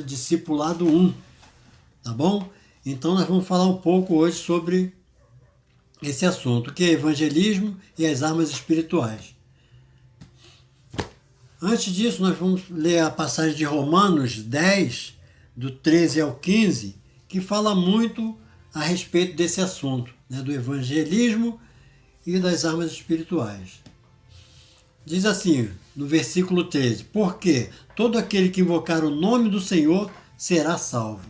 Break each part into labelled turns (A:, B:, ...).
A: Discipulado 1, tá bom? Então nós vamos falar um pouco hoje sobre esse assunto, que é evangelismo e as armas espirituais. Antes disso, nós vamos ler a passagem de Romanos 10, do 13 ao 15, que fala muito a respeito desse assunto, né, do evangelismo e das armas espirituais. Diz assim, no versículo 13, porque todo aquele que invocar o nome do Senhor será salvo.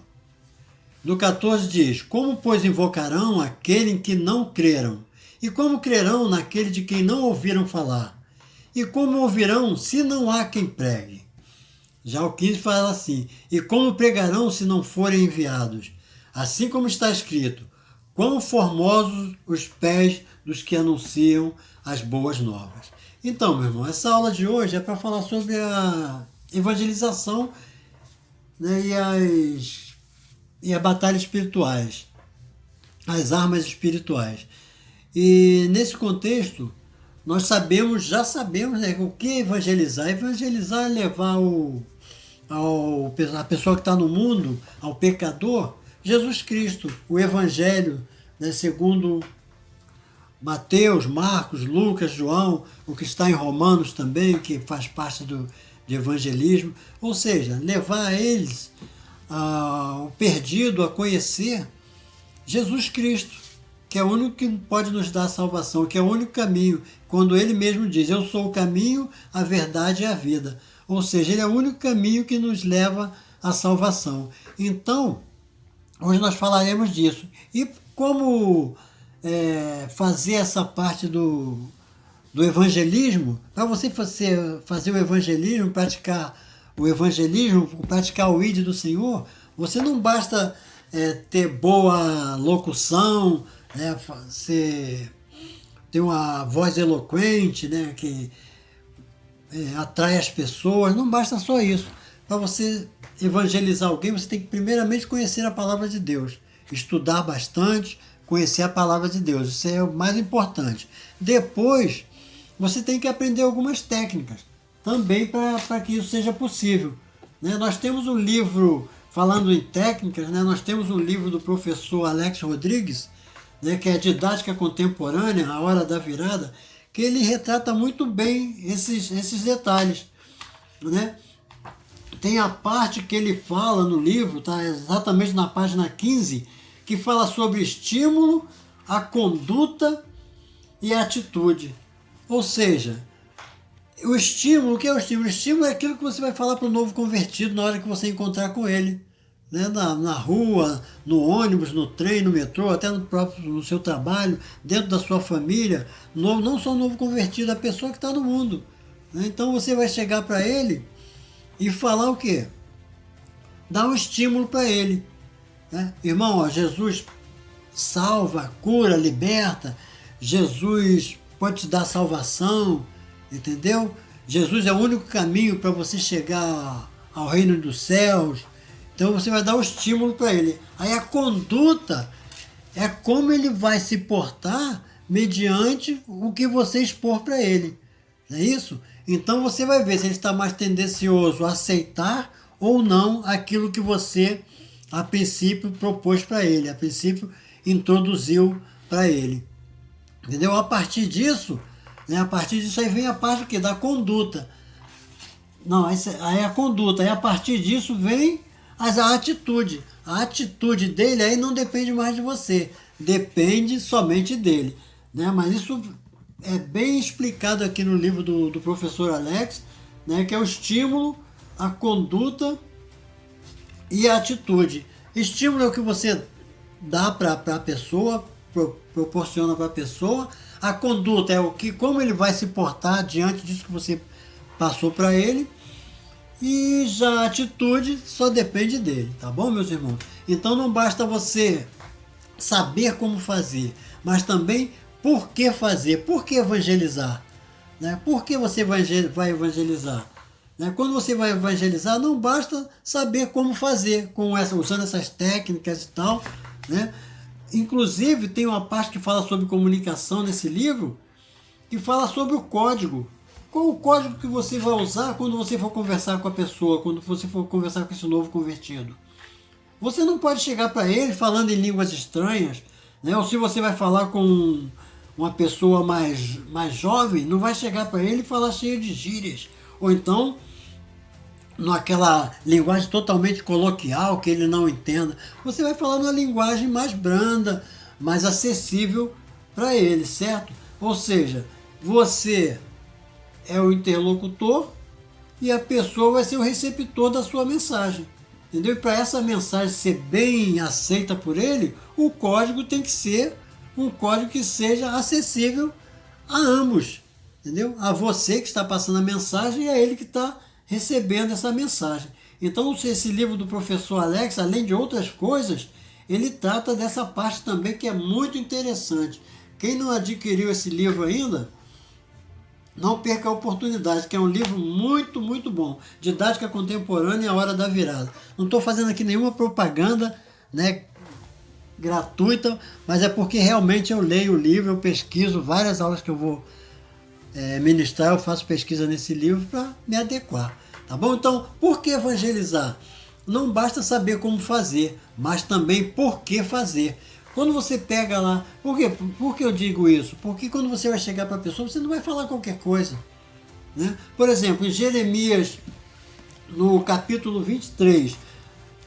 A: No 14 diz, como pois invocarão aquele em que não creram? E como crerão naquele de quem não ouviram falar? E como ouvirão se não há quem pregue? Já o 15 fala assim, e como pregarão se não forem enviados? Assim como está escrito, quão formosos os pés dos que anunciam as boas novas. Então, meu irmão, essa aula de hoje é para falar sobre a evangelização, né, e a batalha espirituais, as armas espirituais. E nesse contexto, nós já sabemos, né, o que é evangelizar. Evangelizar é levar a pessoa que está no mundo, ao pecador, Jesus Cristo, o Evangelho, né, segundo Mateus, Marcos, Lucas, João, o que está em Romanos também, que faz parte de evangelismo. Ou seja, levar eles, o perdido, a conhecer Jesus Cristo, que é o único que pode nos dar a salvação, que é o único caminho. Quando ele mesmo diz, eu sou o caminho, a verdade e a vida. Ou seja, ele é o único caminho que nos leva à salvação. Então, hoje nós falaremos disso. E como fazer essa parte do evangelismo, para você fazer o evangelismo, praticar o ID do Senhor, você não basta ter boa locução, né, ter uma voz eloquente, né, que atrai as pessoas, não basta só isso. Para você evangelizar alguém, você tem que primeiramente conhecer a palavra de Deus, estudar bastante, conhecer a palavra de Deus, isso é o mais importante. Depois, você tem que aprender algumas técnicas, também para que isso seja possível. Né? Nós temos um livro, falando em técnicas, né? Nós temos um livro do professor Alex Rodrigues, né? Que é Didática Contemporânea, A Hora da Virada, que ele retrata muito bem esses detalhes. Né? Tem a parte que ele fala no livro, tá exatamente na página 15, que fala sobre estímulo, a conduta e a atitude. Ou seja, o estímulo, o que é o estímulo? O estímulo é aquilo que você vai falar para o novo convertido na hora que você encontrar com ele. Né? Na rua, no ônibus, no trem, no metrô, até no seu trabalho, dentro da sua família. Não só o novo convertido, a pessoa que está no mundo. Né? Então você vai chegar para ele e falar o quê? Dar um estímulo para ele. Né? Irmão, ó, Jesus salva, cura, liberta. Jesus pode te dar salvação, entendeu? Jesus é o único caminho para você chegar ao reino dos céus. Então você vai dar um estímulo para ele. Aí a conduta é como ele vai se portar mediante o que você expor para ele. Não é isso? Então você vai ver se ele está mais tendencioso a aceitar ou não aquilo que você a princípio propôs para ele, a princípio introduziu para ele. Entendeu? A partir disso, né, aí vem a parte do quê? Da conduta. Não, aí é a conduta. Aí a partir disso vem a atitude. A atitude dele aí não depende mais de você. Depende somente dele. Né? Mas isso é bem explicado aqui no livro do professor Alex, né, que é o estímulo, a conduta e a atitude. Estímulo é o que você dá para a pessoa, proporciona para a pessoa. A conduta é como ele vai se portar diante disso que você passou para ele. E já a atitude só depende dele, tá bom, meus irmãos? Então não basta você saber como fazer, mas também por que fazer, por que evangelizar. Né? Por que você vai evangelizar? Né? Quando você vai evangelizar, não basta saber como fazer, usando essas técnicas e tal. Né? Inclusive, tem uma parte que fala sobre comunicação nesse livro, que fala sobre o código Qual o código que você vai usar quando você for conversar com a pessoa, quando você for conversar com esse novo convertido? Você não pode chegar para ele falando em línguas estranhas, né? Ou se você vai falar com uma pessoa mais jovem, não vai chegar para ele e falar cheio de gírias. Ou então, naquela linguagem totalmente coloquial, que ele não entenda. Você vai falar numa linguagem mais branda, mais acessível para ele, certo? Ou seja, você é o interlocutor e a pessoa vai ser o receptor da sua mensagem. Entendeu? E para essa mensagem ser bem aceita por ele, o código tem que ser um código que seja acessível a ambos. Entendeu? A você que está passando a mensagem e a ele que está recebendo essa mensagem. Então, esse livro do professor Alex, além de outras coisas, ele trata dessa parte também que é muito interessante. Quem não adquiriu esse livro ainda, não perca a oportunidade, que é um livro muito, muito bom. Didática Contemporânea e a Hora da Virada. Não estou fazendo aqui nenhuma propaganda, né, gratuita, mas é porque realmente eu leio o livro, eu pesquiso, várias aulas que eu vou ministrar, eu faço pesquisa nesse livro para me adequar. Tá bom? Então, por que evangelizar? Não basta saber como fazer, mas também por que fazer. Quando você pega lá... Por que eu digo isso? Porque quando você vai chegar para a pessoa, você não vai falar qualquer coisa. Né? Por exemplo, em Jeremias, no capítulo 23,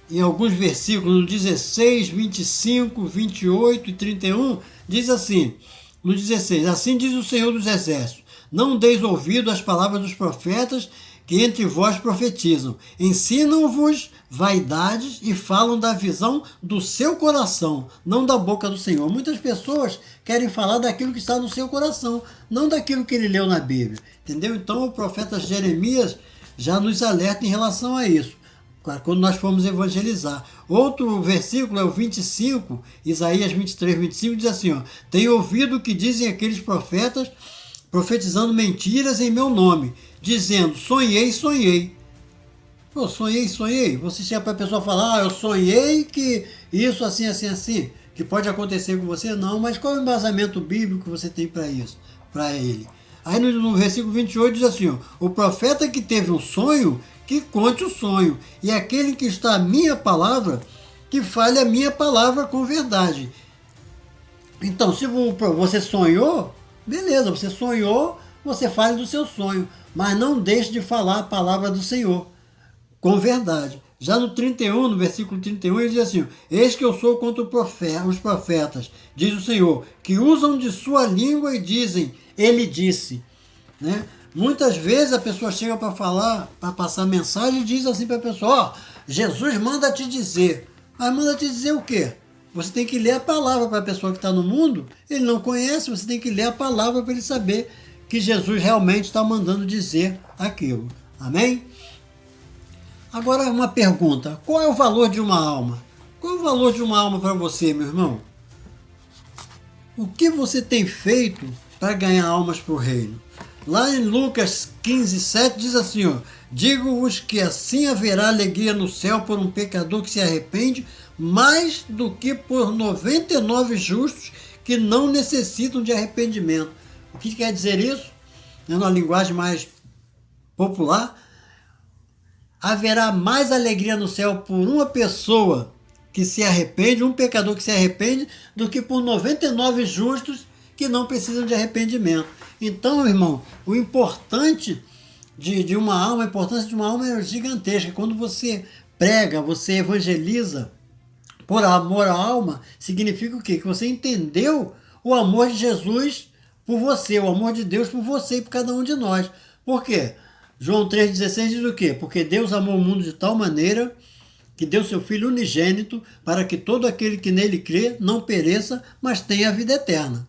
A: em alguns versículos, no 16, 25, 28 e 31, diz assim, no 16, assim diz o Senhor dos Exércitos, não deis ouvido às palavras dos profetas que entre vós profetizam. Ensinam-vos vaidades e falam da visão do seu coração, não da boca do Senhor. Muitas pessoas querem falar daquilo que está no seu coração, não daquilo que ele leu na Bíblia. Entendeu? Então o profeta Jeremias já nos alerta em relação a isso, quando nós formos evangelizar. Outro versículo é o 25, Isaías 23, 25, diz assim, ó, tenho ouvido o que dizem aqueles profetas profetizando mentiras em meu nome, dizendo, sonhei, sonhei. Pô, sonhei, sonhei. Você chega para a pessoa falar, eu sonhei que isso, assim, assim, assim, que pode acontecer com você, não, mas qual é o embasamento bíblico que você tem para isso, para ele? Aí no versículo 28 diz assim, ó, o profeta que teve um sonho, que conte o sonho, e aquele que está a minha palavra, que fale a minha palavra com verdade. Então, se você sonhou, beleza, você sonhou, você fale do seu sonho, mas não deixe de falar a palavra do Senhor, com verdade. Já no 31, no versículo 31, ele diz assim, eis que eu sou contra os profetas, diz o Senhor, que usam de sua língua e dizem, ele disse. Né? Muitas vezes a pessoa chega para falar, para passar mensagem e diz assim para a pessoa, ó, Jesus manda te dizer. Mas manda te dizer o quê? Você tem que ler a palavra para a pessoa que está no mundo, ele não conhece, você tem que ler a palavra para ele saber que Jesus realmente está mandando dizer aquilo. Amém? Agora uma pergunta, qual é o valor de uma alma? Qual é o valor de uma alma para você, meu irmão? O que você tem feito para ganhar almas para o reino? Lá em Lucas 15, 7 diz assim, ó, digo-vos que assim haverá alegria no céu por um pecador que se arrepende, mais do que por 99 justos que não necessitam de arrependimento. O que quer dizer isso? Na linguagem mais popular, haverá mais alegria no céu por uma pessoa que se arrepende, um pecador que se arrepende, do que por 99 justos que não precisam de arrependimento. Então, irmão, o importante de uma alma, a importância de uma alma é gigantesca. Quando você prega, você evangeliza por amor à alma, significa o quê? Que você entendeu o amor de Jesus por você, o amor de Deus por você e por cada um de nós. Por quê? João 3,16 diz o quê? Porque Deus amou o mundo de tal maneira que deu seu Filho unigênito para que todo aquele que nele crê não pereça, mas tenha a vida eterna.